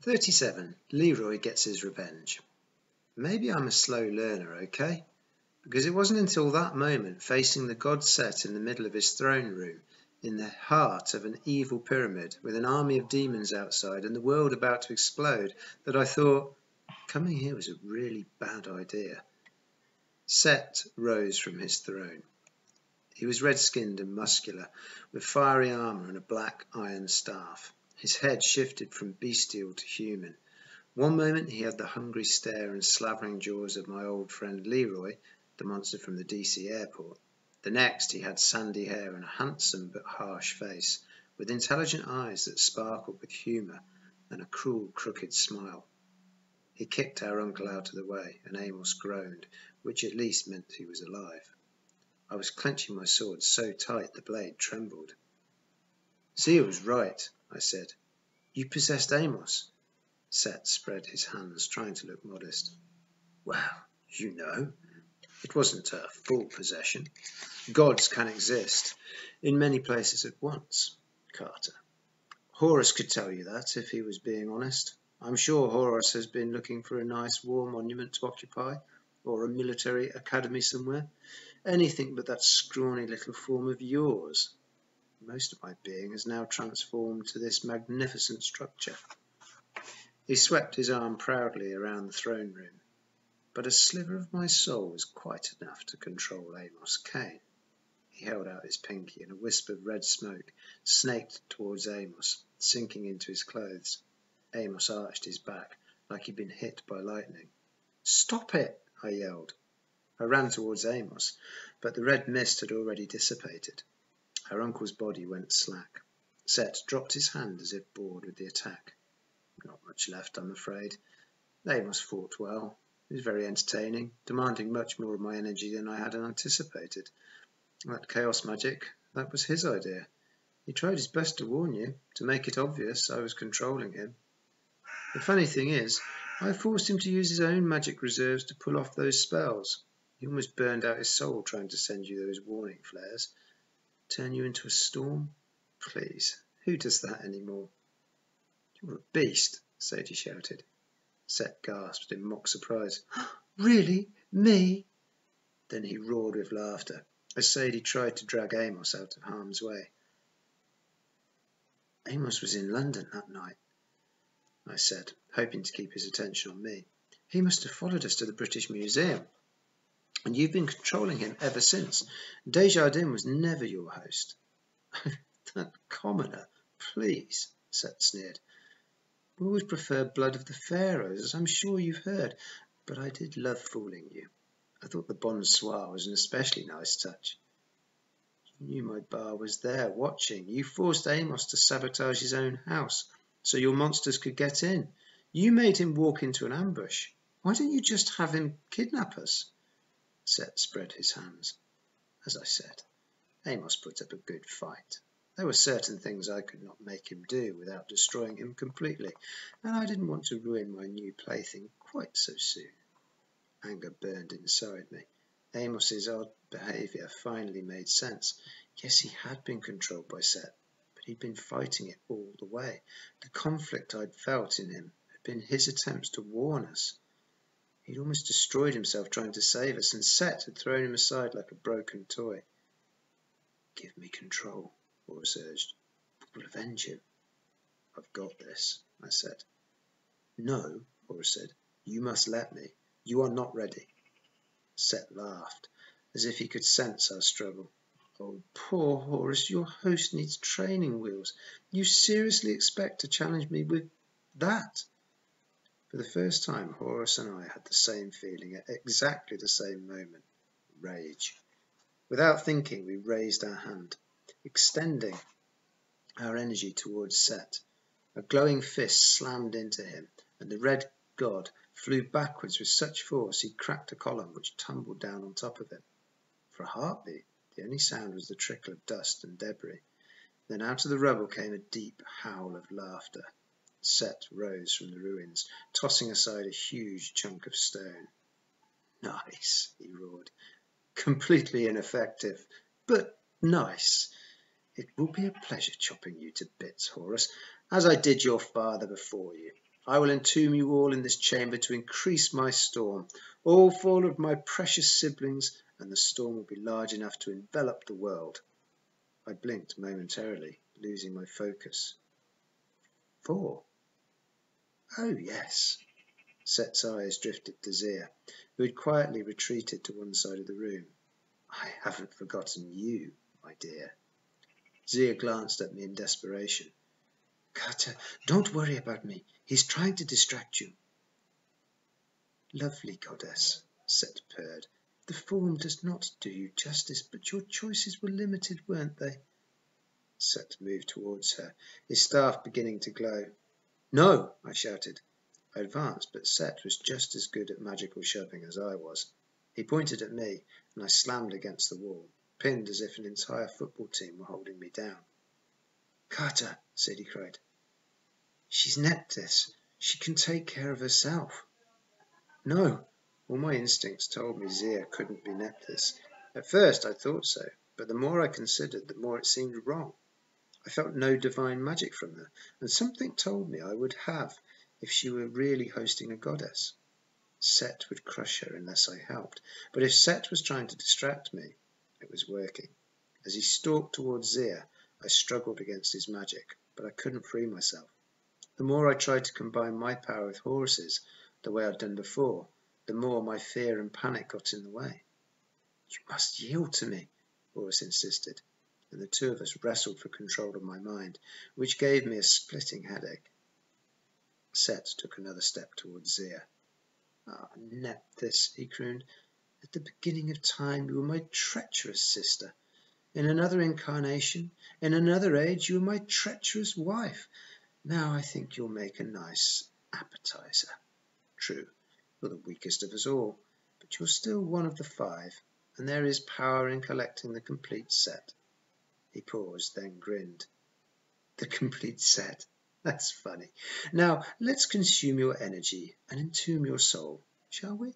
37. Leroy gets his revenge. Maybe I'm a slow learner, okay? Because it wasn't until that moment, facing the god Set in the middle of his throne room, in the heart of an evil pyramid, with an army of demons outside and the world about to explode, that I thought, coming here was a really bad idea. Set rose from his throne. He was red-skinned and muscular, with fiery armour and a black iron staff. His head shifted from bestial to human. One moment he had the hungry stare and slavering jaws of my old friend Leroy, the monster from the DC airport. The next he had sandy hair and a handsome but harsh face, with intelligent eyes that sparkled with humour and a cruel, crooked smile. He kicked our uncle out of the way, and Amos groaned, which at least meant he was alive. I was clenching my sword so tight the blade trembled. Zia was right, I said. You possessed Amos. Set spread his hands, trying to look modest. Well, you know, it wasn't a full possession. Gods can exist in many places at once, Carter. Horus could tell you that if he was being honest. I'm sure Horus has been looking for a nice war monument to occupy, or a military academy somewhere. Anything but that scrawny little form of yours. Most of my being has now transformed to this magnificent structure. He swept his arm proudly around the throne room, but a sliver of my soul was quite enough to control Amos Kane. He held out his pinky, and a wisp of red smoke snaked towards Amos, sinking into his clothes. Amos arched his back like he'd been hit by lightning. Stop it! I yelled. I ran towards Amos, but the red mist had already dissipated. Our uncle's body went slack. Set dropped his hand as if bored with the attack. Not much left, I'm afraid. Amos fought well. He was very entertaining, demanding much more of my energy than I had anticipated. That chaos magic, that was his idea. He tried his best to warn you, to make it obvious I was controlling him. The funny thing is, I forced him to use his own magic reserves to pull off those spells. He almost burned out his soul trying to send you those warning flares. Turn you into a storm? Please, who does that anymore? You're a beast, Sadie shouted. Set gasped in mock surprise. Really? Me? Then he roared with laughter as Sadie tried to drag Amos out of harm's way. Amos was in London that night, I said, hoping to keep his attention on me. He must have followed us to the British Museum. And you've been controlling him ever since. Desjardins was never your host. That commoner, please, Set sneered. We always prefer blood of the pharaohs, as I'm sure you've heard, but I did love fooling you. I thought the bonsoir was an especially nice touch. You knew my bar was there, watching. You forced Amos to sabotage his own house, so your monsters could get in. You made him walk into an ambush. Why don't you just have him kidnap us? Set spread his hands. As I said, Amos put up a good fight. There were certain things I could not make him do without destroying him completely, and I didn't want to ruin my new plaything quite so soon. Anger burned inside me. Amos's odd behaviour finally made sense. Yes, he had been controlled by Set, but he'd been fighting it all the way. The conflict I'd felt in him had been his attempts to warn us. He'd almost destroyed himself trying to save us, and Set had thrown him aside like a broken toy. Give me control, Horus urged. We'll avenge him. I've got this, I said. No, Horus said. You must let me. You are not ready. Set laughed, as if he could sense our struggle. Oh, poor Horus, your host needs training wheels. You seriously expect to challenge me with that? For the first time, Horus and I had the same feeling at exactly the same moment. Rage. Without thinking, we raised our hand, extending our energy towards Set. A glowing fist slammed into him, and the red god flew backwards with such force he cracked a column which tumbled down on top of him. For a heartbeat, the only sound was the trickle of dust and debris. Then out of the rubble came a deep howl of laughter. Set rose from the ruins, tossing aside a huge chunk of stone. Nice, he roared. Completely ineffective, but nice. It will be a pleasure chopping you to bits, Horus, as I did your father before you. I will entomb you all in this chamber to increase my storm, all four of my precious siblings, and the storm will be large enough to envelop the world. I blinked momentarily, losing my focus. 4? Oh, yes. Set's eyes drifted to Zia, who had quietly retreated to one side of the room. I haven't forgotten you, my dear. Zia glanced at me in desperation. Carter, don't worry about me. He's trying to distract you. Lovely goddess, Set purred. The form does not do you justice, but your choices were limited, weren't they? Set moved towards her, his staff beginning to glow. No, I shouted. I advanced, but Set was just as good at magical shoving as I was. He pointed at me, and I slammed against the wall, pinned as if an entire football team were holding me down. Carter, Sadie cried. She's Nephthys. She can take care of herself. No, all my instincts told me Zia couldn't be Nephthys. At first I thought so, but the more I considered, the more it seemed wrong. I felt no divine magic from her, and something told me I would have if she were really hosting a goddess. Set would crush her unless I helped, but if Set was trying to distract me, it was working. As he stalked towards Zia, I struggled against his magic, but I couldn't free myself. The more I tried to combine my power with Horus's, the way I'd done before, the more my fear and panic got in the way. You must yield to me, Horus insisted, and the two of us wrestled for control of my mind, which gave me a splitting headache. Set took another step towards Zia. Ah, Nephthys, he crooned. At the beginning of time you were my treacherous sister. In another incarnation, in another age, you were my treacherous wife. Now I think you'll make a nice appetizer. True, you're the weakest of us all, but you're still one of the 5, and there is power in collecting the complete set. He paused, then grinned. The complete set. That's funny. Now, let's consume your energy and entomb your soul, shall we?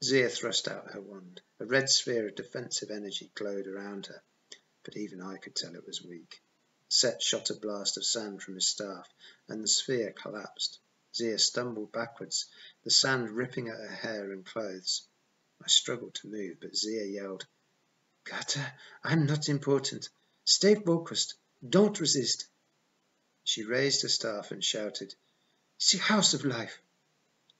Zia thrust out her wand. A red sphere of defensive energy glowed around her, but even I could tell it was weak. Set shot a blast of sand from his staff, and the sphere collapsed. Zia stumbled backwards, the sand ripping at her hair and clothes. I struggled to move, but Zia yelled, Gata, I'm not important. Stay focused. Don't resist. She raised her staff and shouted, See House of Life.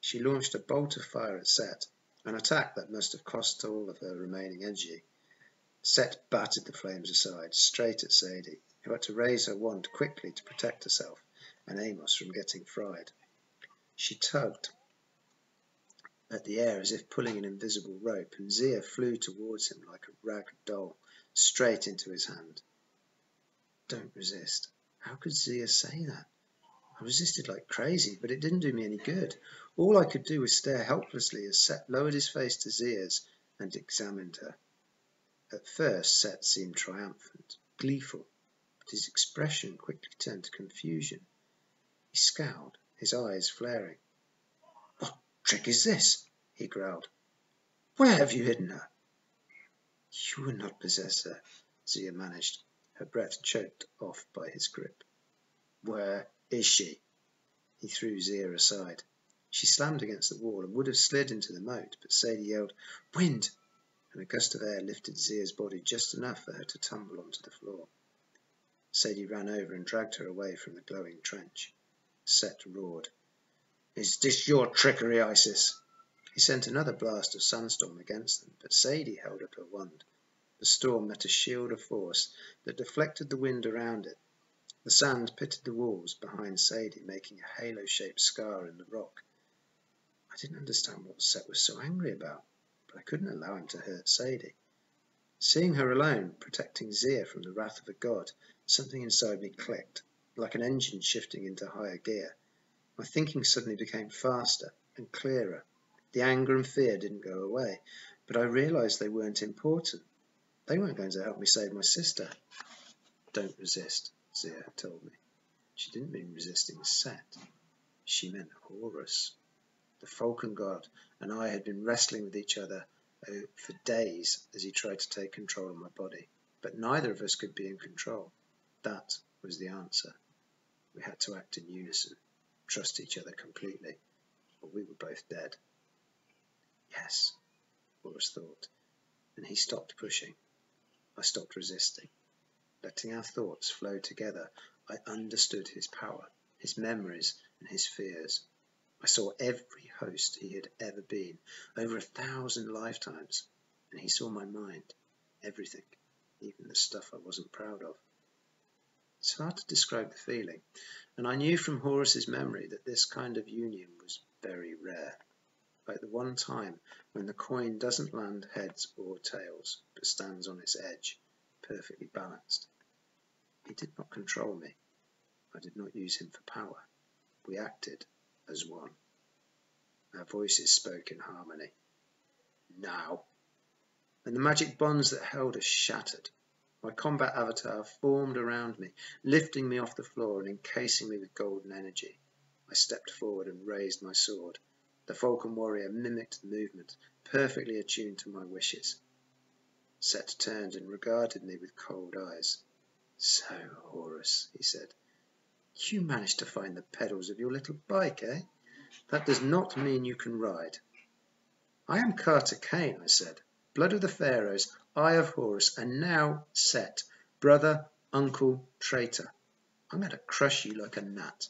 She launched a bolt of fire at Set, an attack that must have cost all of her remaining energy. Set battered the flames aside, straight at Sadie, who had to raise her wand quickly to protect herself and Amos from getting fried. She tugged at the air as if pulling an invisible rope, and Zia flew towards him like a rag doll, straight into his hand. Don't resist. How could Zia say that? I resisted like crazy, but it didn't do me any good. All I could do was stare helplessly as Set lowered his face to Zia's and examined her. At first, Set seemed triumphant, gleeful, but his expression quickly turned to confusion. He scowled, his eyes flaring. What trick is this? He growled. Where have you hidden her? You will not possess her, Zia managed, her breath choked off by his grip. Where is she? He threw Zia aside. She slammed against the wall and would have slid into the moat, but Sadie yelled, Wind! And a gust of air lifted Zia's body just enough for her to tumble onto the floor. Sadie ran over and dragged her away from the glowing trench. Set roared. Is this your trickery, Isis? He sent another blast of sandstorm against them, but Sadie held up her wand. The storm met a shield of force that deflected the wind around it. The sand pitted the walls behind Sadie, making a halo-shaped scar in the rock. I didn't understand what Set was so angry about, but I couldn't allow him to hurt Sadie. Seeing her alone, protecting Zia from the wrath of a god, something inside me clicked, like an engine shifting into higher gear. My thinking suddenly became faster and clearer. The anger and fear didn't go away, but I realized they weren't important. They weren't going to help me save my sister. Don't resist, Zia told me. She didn't mean resisting Set. She meant Horus. The falcon god and I had been wrestling with each other for days as he tried to take control of my body, but neither of us could be in control. That was the answer. We had to act in unison. trust each other completely, or we were both dead. Yes, Horus thought, and he stopped pushing. I stopped resisting. Letting our thoughts flow together, I understood his power, his memories, and his fears. I saw every host he had ever been, over 1,000 lifetimes, and he saw my mind, everything, even the stuff I wasn't proud of. It's hard to describe the feeling, and I knew from Horus's memory that this kind of union was very rare, like the one time when the coin doesn't land heads or tails, but stands on its edge, perfectly balanced. He did not control me. I did not use him for power. We acted as one. Our voices spoke in harmony. Now. And the magic bonds that held us shattered. My combat avatar formed around me, lifting me off the floor and encasing me with golden energy. I stepped forward and raised my sword. The falcon warrior mimicked the movement, perfectly attuned to my wishes. Set turned and regarded me with cold eyes. So, Horus, he said, you managed to find the pedals of your little bike, eh? That does not mean you can ride. I am Carter Kane, I said, blood of the pharaohs, eye of Horus, and now Set, brother, uncle, traitor. I'm going to crush you like a gnat.